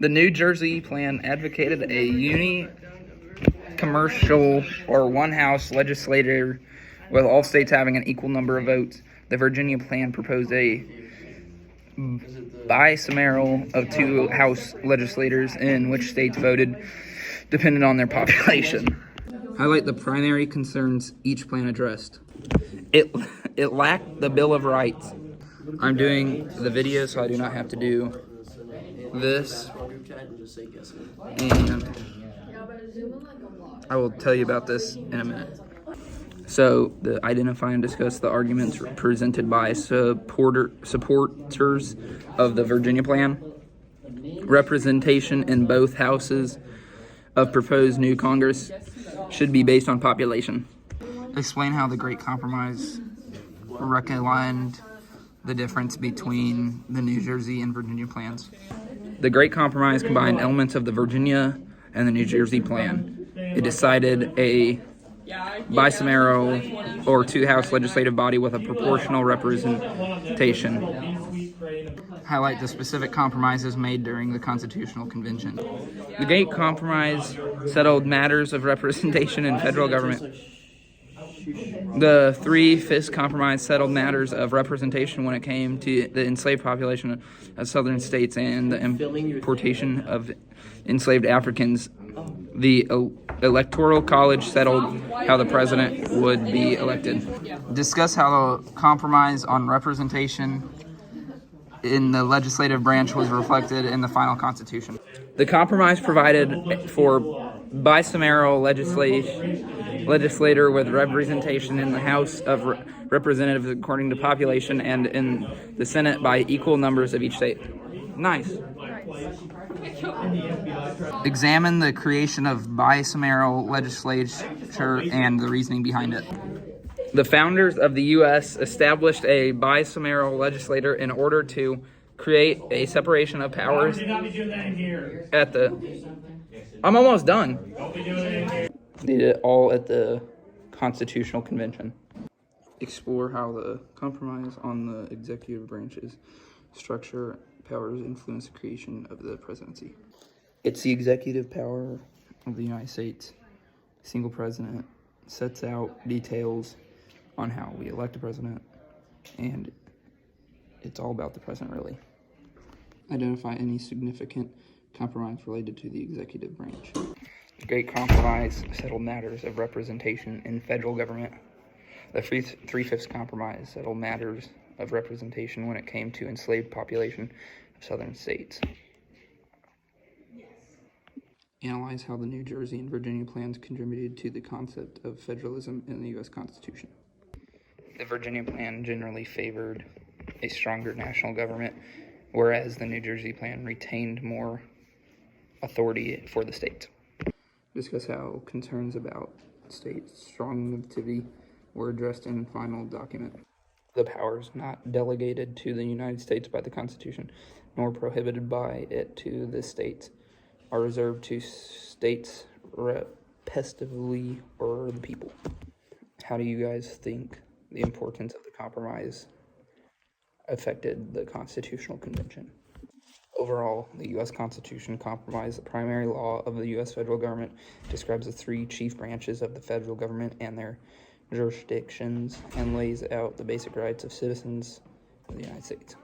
The New Jersey plan advocated a uni-commercial or one-house legislature with all states having an equal number of votes. The Virginia plan proposed a bicameral of two House legislators in which states voted dependent on their population. Highlight the primary concerns each plan addressed. It lacked the Bill of Rights. I'm doing the video, so I do not have to do this. And I will tell you about this in a minute. So, identify and discuss the arguments presented by supporters of the Virginia plan. Representation in both houses of proposed new Congress should be based on population. Explain how the Great Compromise reconciled the difference between the New Jersey and Virginia plans. The Great Compromise combined elements of the Virginia and the New Jersey plan. It decided a bicameral or two-house legislative body with a proportional representation. Highlight the specific compromises made during the Constitutional Convention. The Great Compromise settled matters of representation in federal government. The Three-Fifths Compromise settled matters of representation when it came to the enslaved population of southern states and the importation of enslaved Africans. The Electoral College settled how the president would be elected. Discuss how the compromise on representation in the legislative branch was reflected in the final Constitution. The compromise provided for bicameral legislator with representation in the House of Representatives according to population and in the Senate by equal numbers of each state. Nice. Examine the creation of bicameral legislature and the reasoning behind it. The founders of the U.S. established a bicameral legislature in order to create a separation of powers I'm almost done. Did it all at the Constitutional Convention. Explore how the compromise on the executive branch's structure powers influence the creation of the presidency. It's the executive power of the United States. Single president sets out details on how we elect a president, and it's all about the president, really. Identify any significant compromise related to the executive branch. The Great Compromise settled matters of representation in federal government. The Three-Fifths Compromise settled matters of representation when it came to enslaved population of southern states. Analyze how the New Jersey and Virginia plans contributed to the concept of federalism in the U.S. Constitution. The Virginia plan generally favored a stronger national government, whereas the New Jersey plan retained more authority for the states. Discuss how concerns about states' strong activity were addressed in the final document. The powers not delegated to the United States by the Constitution, nor prohibited by it to the states, are reserved to states respectively or the people. How do you guys think the importance of the compromise affected the Constitutional Convention? Overall, the U.S. Constitution compromise, the primary law of the U.S. federal government, describes the three chief branches of the federal government and their jurisdictions and lays out the basic rights of citizens of the United States.